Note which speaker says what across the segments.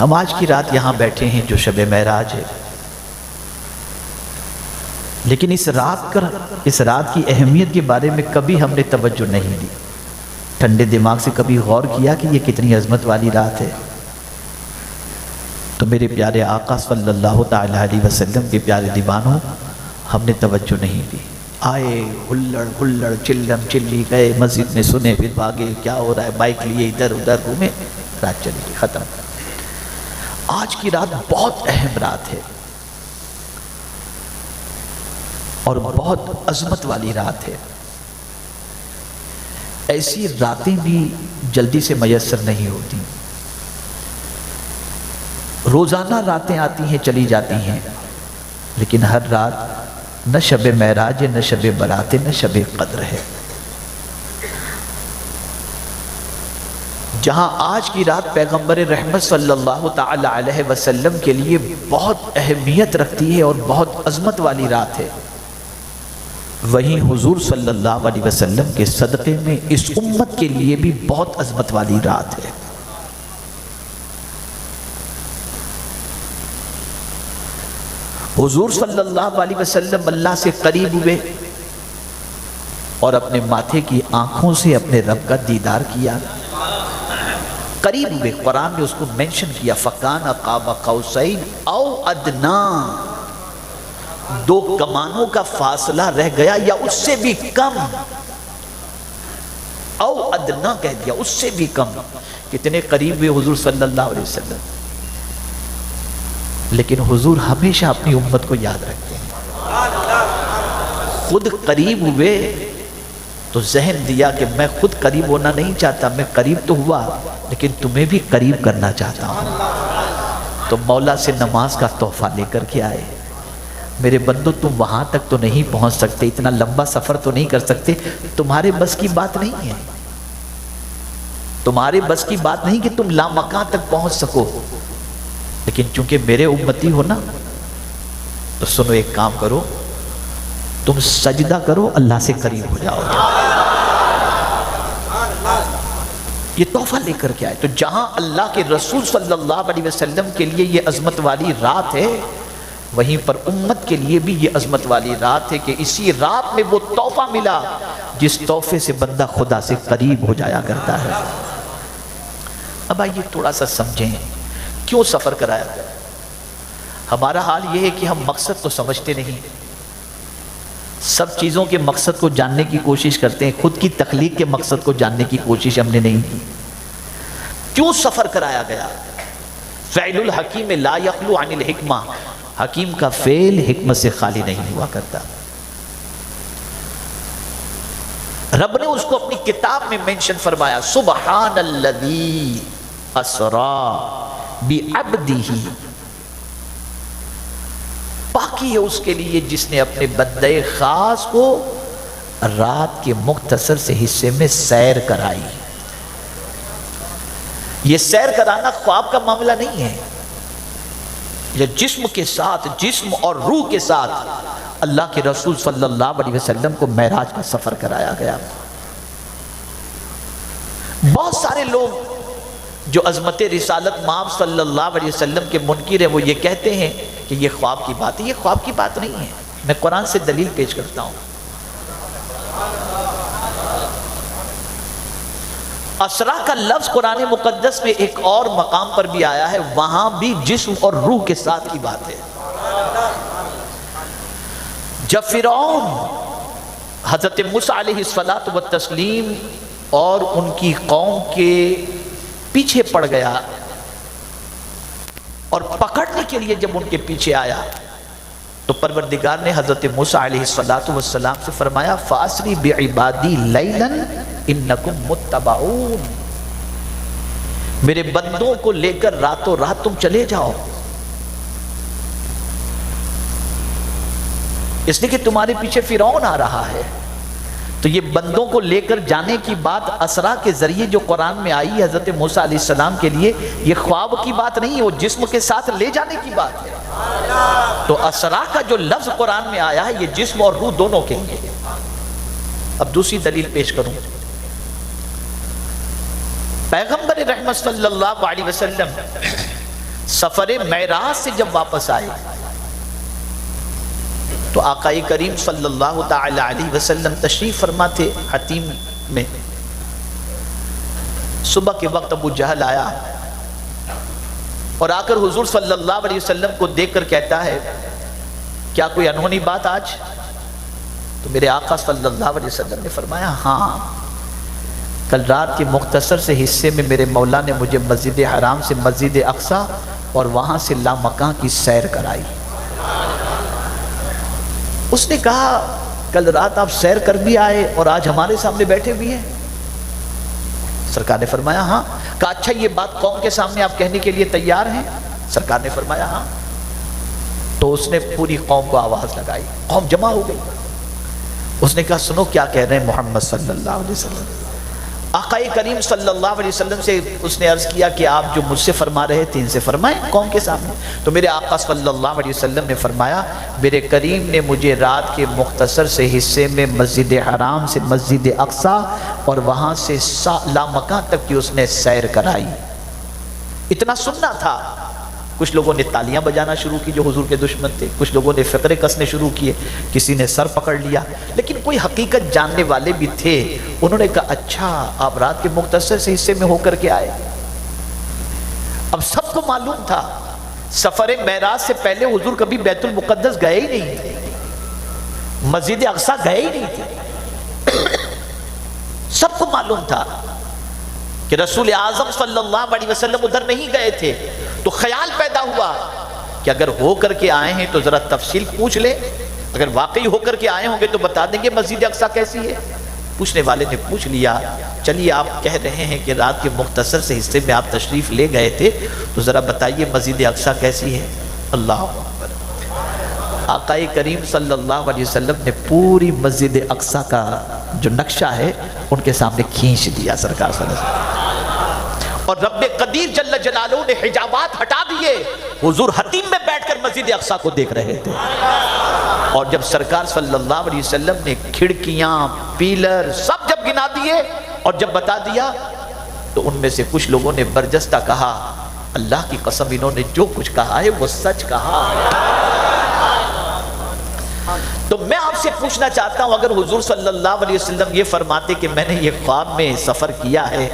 Speaker 1: ہم آج کی رات یہاں بیٹھے ہیں جو شب معراج ہے، لیکن اس رات کی اہمیت کے بارے میں کبھی ہم نے توجہ نہیں دی، ٹھنڈے دماغ سے کبھی غور کیا کہ یہ کتنی عظمت والی رات ہے؟ تو میرے پیارے آقا صلی اللہ تعالی علیہ وسلم کے پیارے دیوانوں، ہم نے توجہ نہیں دی، آئے ہلڑ ہلڑ چلم چلی گئے مسجد میں، سنے پھر بھاگے، کیا ہو رہا ہے، بائک لیے ادھر ادھر گھومے، رات چلی گئی، ختم۔ آج کی رات بہت اہم رات ہے اور بہت عظمت والی رات ہے۔ ایسی راتیں بھی جلدی سے میسر نہیں ہوتی، روزانہ راتیں آتی ہیں چلی جاتی ہیں، لیکن ہر رات نہ شب معراج ہے، نہ شب برات ہے، نہ شب قدر ہے۔ جہاں آج کی رات پیغمبر رحمت صلی اللہ تعالی علیہ وسلم کے لیے بہت اہمیت رکھتی ہے اور بہت عظمت والی رات ہے، وہیں حضور صلی اللہ علیہ وسلم کے صدقے میں اس امت کے لیے بھی بہت عظمت والی رات ہے۔ حضور صلی اللہ علیہ وسلم اللہ سے قریب ہوئے اور اپنے ماتھے کی آنکھوں سے اپنے رب کا دیدار کیا، قریب ہوئے۔ قرآن نے اس کو مینشن کیا، فَكَانَ قَابَ قَوْسَيْنِ اَوْ أَدْنَىٰ، دو کمانوں کا فاصلہ رہ گیا یا اس سے بھی کم، او ادنا کہہ دیا، اس سے بھی کم۔ کتنے قریب ہوئے حضور صلی اللہ علیہ وسلم، لیکن حضور ہمیشہ اپنی امت کو یاد رکھتے ہیں۔ خود قریب ہوئے تو ذہن دیا کہ میں خود قریب ہونا نہیں چاہتا، میں قریب تو ہوا لیکن تمہیں بھی قریب کرنا چاہتا ہوں۔ تو مولا سے نماز کا تحفہ لے کر کے آئے، میرے بندو تم وہاں تک تو نہیں پہنچ سکتے، اتنا لمبا سفر تو نہیں کر سکتے، تمہارے بس کی بات نہیں ہے، تمہارے بس کی بات نہیں کہ تم لامکان تک پہنچ سکو، لیکن چونکہ میرے امتی ہو نا، تو سنو ایک کام کرو، تم سجدہ کرو، اللہ سے قریب ہو جاؤ۔ یہ تحفہ لے کر کے آئے۔ تو جہاں اللہ کے رسول صلی اللہ علیہ وسلم کے لیے یہ عظمت والی رات ہے، وہیں پر امت کے لیے بھی یہ عظمت والی رات ہے کہ اسی رات میں وہ تحفہ ملا جس تحفے سے بندہ خدا سے قریب ہو جایا کرتا ہے۔ اب آئیے تھوڑا سا سمجھیں کیوں سفر کرایا گیا۔ ہمارا حال یہ ہے کہ ہم مقصد کو سمجھتے نہیں، سب چیزوں کے مقصد کو جاننے کی کوشش کرتے ہیں، خود کی تخلیق کے مقصد کو جاننے کی کوشش ہم نے نہیں کی۔ کیوں سفر کرایا گیا؟ فعل الحکیم لا یخلو عن الحکمہ، حکیم کا فعل حکمت سے خالی نہیں ہوا کرتا۔ رب نے اس کو اپنی کتاب میں منشن فرمایا، سبحان الذی اسری بعبدہ، پاکی ہے اس کے لیے جس نے اپنے بندے خاص کو رات کے مختصر سے حصے میں سیر کرائی۔ یہ سیر کرانا خواب کا معاملہ نہیں ہے، یہ جسم کے ساتھ، جسم اور روح کے ساتھ اللہ کے رسول صلی اللہ علیہ وسلم کو معراج کا سفر کرایا گیا۔ بہت سارے لوگ جو عظمت رسالت مآب صلی اللہ علیہ وسلم کے منکر ہیں، وہ یہ کہتے ہیں کہ یہ خواب کی بات ہے۔ یہ خواب کی بات نہیں ہے، میں قرآن سے دلیل پیش کرتا ہوں۔ اسرا کا لفظ قرآن مقدس میں ایک اور مقام پر بھی آیا ہے، وہاں بھی جسم اور روح کے ساتھ کی بات ہے۔ جب فرعون حضرت موسیٰ علیہ السلام اور ان کی قوم کے پیچھے پڑ گیا اور پکڑنے کے لیے جب ان کے پیچھے آیا، تو پروردگار نے حضرت موسیٰ علیہ السلام سے فرمایا، فَأَسْرِ بِعِبَادِي لَيْلًا اِنَّكُمْ مُتَّبَعُونَ، میرے بندوں کو لے کر راتوں رات تم چلے جاؤ، اس لیے کہ تمہارے پیچھے فرعون آ رہا ہے۔ تو یہ بندوں کو لے کر جانے کی بات اسرا کے ذریعے جو قرآن میں آئی حضرت موسیٰ علیہ السلام کے لیے، یہ خواب کی بات نہیں ہے، وہ جسم کے ساتھ لے جانے کی بات ہے۔ تو اسرا کا جو لفظ قرآن میں آیا ہے، یہ جسم اور روح دونوں کے لیے۔ اب دوسری دلیل پیش کروں، پیغمبر رحمت صلی اللہ علیہ وسلم سفر معراج سے جب واپس آئے تو آقا کریم صلی اللہ تعالی علیہ وسلم تشریف فرما تھے حتیم میں. صبح کے وقت ابو جہل آیا اور آ کر حضور صلی اللہ علیہ وسلم کو دیکھ کر کہتا ہے کیا کوئی انہونی بات آج؟ تو میرے آقا صلی اللہ علیہ وسلم نے فرمایا ہاں، کل رات کے مختصر سے حصے میں میرے مولا نے مجھے مسجد حرام سے مسجد اقصی اور وہاں سے لامکاں کی سیر کرائی. اس نے کہا کل رات آپ سیر کر بھی آئے اور آج ہمارے سامنے بیٹھے بھی ہیں؟ سرکار نے فرمایا ہاں. کہا اچھا یہ بات قوم کے سامنے آپ کہنے کے لیے تیار ہیں؟ سرکار نے فرمایا ہاں. تو اس نے پوری قوم کو آواز لگائی، قوم جمع ہو گئی. اس نے کہا سنو کیا کہہ رہے ہیں محمد صلی اللہ علیہ وسلم. آقا کریم صلی اللہ علیہ وسلم سے اس نے عرض کیا کہ آپ جو مجھ سے فرما رہے تھے ان سے فرمائیں قوم کے سامنے. تو میرے آقا صلی اللہ علیہ وسلم نے فرمایا میرے کریم نے مجھے رات کے مختصر سے حصے میں مسجد حرام سے مسجد اقصی اور وہاں سے لامکاں تک کی اس نے سیر کرائی. اتنا سننا تھا. کچھ لوگوں نے تالیاں بجانا شروع کی جو حضور کے دشمن تھے، کچھ لوگوں نے فقرے کسنے شروع کیے، کسی نے سر پکڑ لیا، لیکن کوئی حقیقت جاننے والے بھی تھے. انہوں نے کہا اچھا آپ رات کے مختصر سے حصے میں ہو کر کے آئے. اب سب کو معلوم تھا سفر معراج سے پہلے حضور کبھی بیت المقدس گئے ہی نہیں تھے، مسجد اقصی گئے ہی نہیں تھے. سب کو معلوم تھا کہ رسول اعظم صلی اللہ علیہ وسلم ادھر نہیں گئے تھے. تو خیال پیدا ہوا کہ اگر ہو کر کے آئے ہیں تو ذرا تفصیل پوچھ لے، اگر واقعی ہو کر کے آئے ہوں گے تو بتا دیں گے مسجد اقصی کیسی ہے. پوچھنے والے نے پوچھ لیا چلیے آپ کہہ رہے ہیں کہ رات کے مختصر سے حصے میں آپ تشریف لے گئے تھے تو ذرا بتائیے مسجد اقصی کیسی ہے. اللہ اکبر. آقا کریم صلی اللہ علیہ وسلم نے پوری مسجد اقصی کا جو نقشہ ہے ان کے سامنے کھینچ دیا سرکار صلی اللہ علیہ وسلم. اور رب قدیر جل جلالہ نے حجابات ہٹا دیے. حضور حتیم میں بیٹھ کر مسجد اقصی کو دیکھ رہے تھے. اور جب سرکار صلی اللہ علیہ وسلم نے کھڑکیاں پیلر سب جب گنا دیے اور جب بتا دیا تو ان میں سے کچھ لوگوں نے برجستہ کہا اللہ کی قسم انہوں نے جو کچھ کہا ہے وہ سچ کہا. تو میں آپ سے پوچھنا چاہتا ہوں اگر حضور صلی اللہ علیہ وسلم یہ فرماتے کہ میں نے یہ خواب میں سفر کیا ہے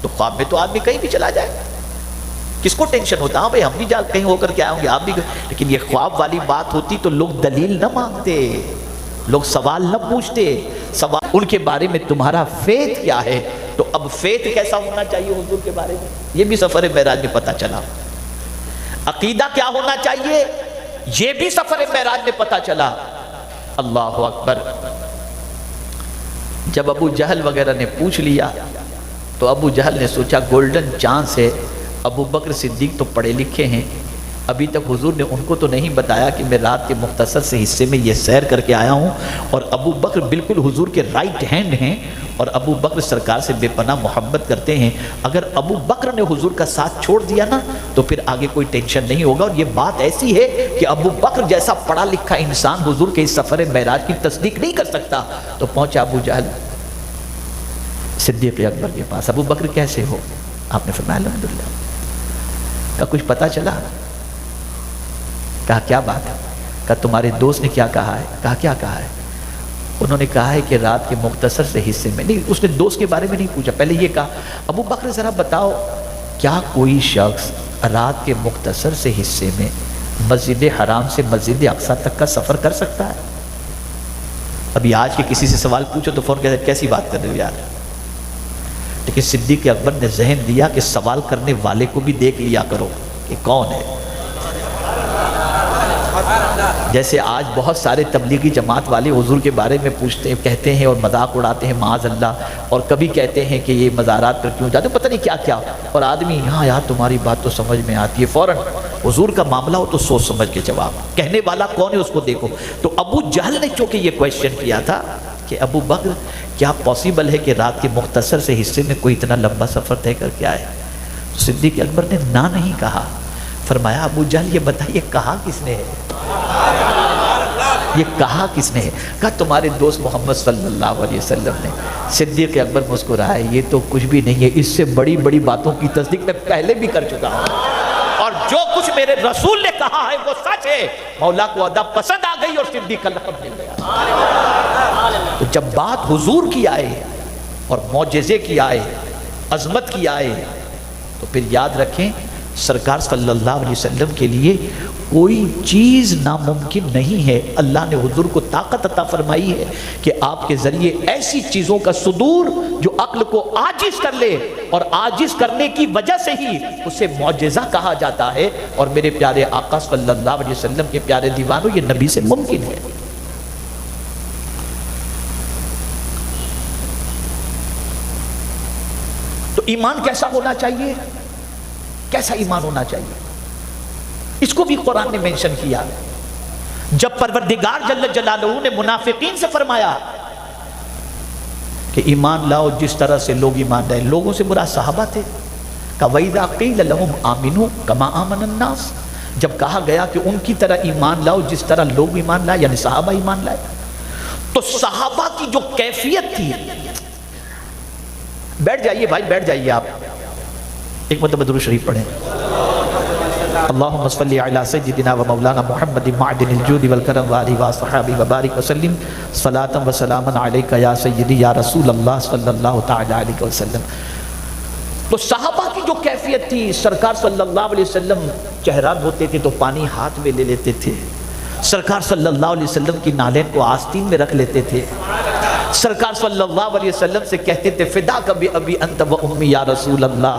Speaker 1: تو خواب میں تو آدمی کہیں بھی چلا جائے، کس کو ٹینشن ہوتا؟ ہاں بھائی ہم بھی کہیں ہو کر کے آئے ہوں گے آپ بھی. لیکن یہ خواب والی بات ہوتی تو لوگ دلیل نہ مانگتے، لوگ سوال نہ پوچھتے. سوال ان کے بارے میں تمہارا فیتھ کیا ہے. تو اب فیتھ کیسا ہونا چاہیے حضور کے بارے میں یہ بھی سفر معراج میں پتہ چلا. عقیدہ کیا ہونا چاہیے یہ بھی سفر معراج میں پتہ چلا. اللہ اکبر. جب ابو جہل وغیرہ نے پوچھ لیا تو ابو جہل نے سوچا گولڈن چانس ہے. ابو بکر صدیق تو پڑھے لکھے ہیں، ابھی تک حضور نے ان کو تو نہیں بتایا کہ میں رات کے مختصر سے حصے میں یہ سیر کر کے آیا ہوں. اور ابو بکر بالکل حضور کے رائٹ ہینڈ ہیں اور ابو بکر سرکار سے بے پناہ محبت کرتے ہیں. اگر ابو بکر نے حضور کا ساتھ چھوڑ دیا نا تو پھر آگے کوئی ٹینشن نہیں ہوگا. اور یہ بات ایسی ہے کہ ابو بکر جیسا پڑھا لکھا انسان حضور کے اس سفر معراج کی تصدیق نہیں کر سکتا. تو پہنچا ابو جہل صدیق اکبر کے پاس. ابو بکر کیسے ہو؟ آپ نے فرمایا الحمدللہ. کہا کچھ پتہ چلا؟ کہا کیا بات ہے؟ کہا تمہارے دوست نے کیا کہا ہے؟ کہا کیا کہا ہے؟ انہوں نے کہا ہے کہ رات کے مختصر سے حصے میں نہیں. اس نے دوست کے بارے میں نہیں پوچھا، پہلے یہ کہا ابو بکر ذرا بتاؤ کیا کوئی شخص رات کے مختصر سے حصے میں مسجد حرام سے مسجد اقصی تک کا سفر کر سکتا ہے؟ ابھی آج کے کسی سے سوال پوچھو تو فون کہتے ہیں کیسی بات کر رہے ہو یار. لیکن صدیق اکبر نے ذہن دیا کہ سوال کرنے والے کو بھی دیکھ لیا کرو کہ کون ہے. جیسے آج بہت سارے تبلیغی جماعت والے حضور کے بارے میں پوچھتے ہیں، کہتے ہیں اور مذاق اڑاتے ہیں معاذ اللہ، اور کبھی کہتے ہیں کہ یہ مزارات پر کیوں جاتے ہیں پتہ نہیں کیا کیا. اور آدمی ہاں یار تمہاری بات تو سمجھ میں آتی ہے، فوراً حضور کا معاملہ ہو تو سوچ سمجھ کے جواب. کہنے والا کون ہے اس کو دیکھو. تو ابو جہل نے چونکہ یہ کویشچن کیا تھا کہ ابو بکر کیا پاسبل ہے کہ رات کے مختصر سے حصے میں کوئی اتنا لمبا سفر طے کر کے آئے؟ صدیق اکبر نے نہ نہیں کہا. فرمایا ابو جہل یہ بتائیے کہا کس نے ہے؟ یہ کہا کس نے ہے؟ کہا تمہارے دوست محمد صلی اللہ علیہ وسلم نے. صدیق اکبر مسکرائے یہ تو کچھ بھی نہیں ہے، اس سے بڑی بڑی باتوں کی تصدیق میں پہلے بھی کر چکا ہوں. اور جو کچھ میرے رسول نے کہا ہے وہ سچ ہے. مولا کو ادا پسند آ گئی اور صدیق کا لقب مل گیا. تو جب بات حضور کی آئے اور معجزے کی آئے، عظمت کی آئے، تو پھر یاد رکھیں سرکار صلی اللہ علیہ وسلم کے لیے کوئی چیز ناممکن نہیں ہے. اللہ نے حضور کو طاقت عطا فرمائی ہے کہ آپ کے ذریعے ایسی چیزوں کا صدور جو عقل کو عاجز کر لے، اور عاجز کرنے کی وجہ سے ہی اسے معجزہ کہا جاتا ہے. اور میرے پیارے آقا صلی اللہ علیہ وسلم کے پیارے دیوانوں، یہ نبی سے ممکن ہے. تو ایمان کیسا ہونا چاہیے؟ کیسا ایمان ہونا چاہیے؟ اس کو بھی قرآن نے مینشن کیا. جب پروردگار جل جلالہ نے منافقین سے فرمایا کہ ایمان لاؤ جس طرح سے لوگ ایمان لائے، لوگوں سے مراد صحابہ تھے. وَإِذَا قِيلَ لَهُمْ آمِنُوا كَمَا آمَنَ النَّاسِ، جب کہا گیا کہ ان کی طرح ایمان لاؤ جس طرح لوگ ایمان لائے، یعنی صحابہ ایمان لائے، تو صحابہ کی جو کیفیت تھی. بیٹھ جائیے بھائی، بیٹھ جائیے. آپ ایک مرتبہ درود شریف پڑھیں. اللہم صلی علی سیدنا و مولانا محمد معدن الجود والکرم وآلہ وصحبہ وبارک وسلم صلاۃ و سلاما علیک یا سیدی یا رسول اللہ صلی اللہ تعالی علیہ وسلم. تو صحابہ کی جو کیفیت تھی، سرکار صلی اللہ علیہ وسلم چہرہ دھوتے تھے تو پانی ہاتھ میں لے لیتے تھے. سرکار صلی اللہ علیہ وسلم کی نالین کو آستین میں رکھ لیتے تھے. سرکار صلی اللہ علیہ وسلم سے کہتے تھے فداک بأبی انت و امی یا رسول اللہ.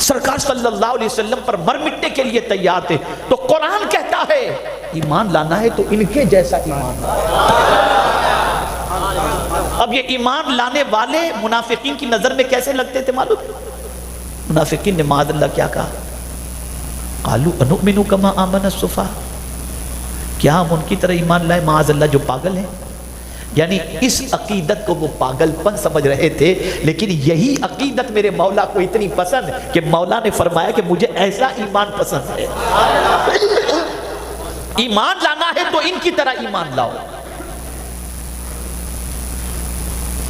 Speaker 1: سرکار صلی اللہ علیہ وسلم پر مر مٹنے کے لیے تیار تھے. تو قرآن کہتا ہے ایمان لانا ہے تو ان کے جیسا ایمان لانا. اب یہ ایمان لانے والے منافقین کی نظر میں کیسے لگتے تھے معلوم؟ منافقین نے معاذ اللہ کیا کہا؟ قالوا انؤمن کما آمن السفہاء، کیا ہم ان کی طرح ایمان لائے معاذ اللہ جو پاگل ہیں؟ یعنی اس عقیدت کو وہ پاگل پن سمجھ رہے تھے. لیکن یہی عقیدت میرے مولا کو اتنی پسند کہ مولا نے فرمایا کہ مجھے ایسا ایمان پسند ہے. ایمان لانا ہے تو ان کی طرح ایمان لاؤ،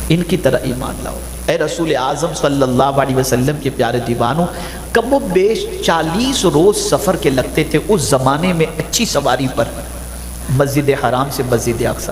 Speaker 1: ان کی طرح ایمان لاؤ. اے رسول اعظم صلی اللہ علیہ وسلم کے پیارے دیوانوں، کم و بیش 40 روز سفر کے لگتے تھے اس زمانے میں اچھی سواری پر مسجد حرام سے مسجد اقصی.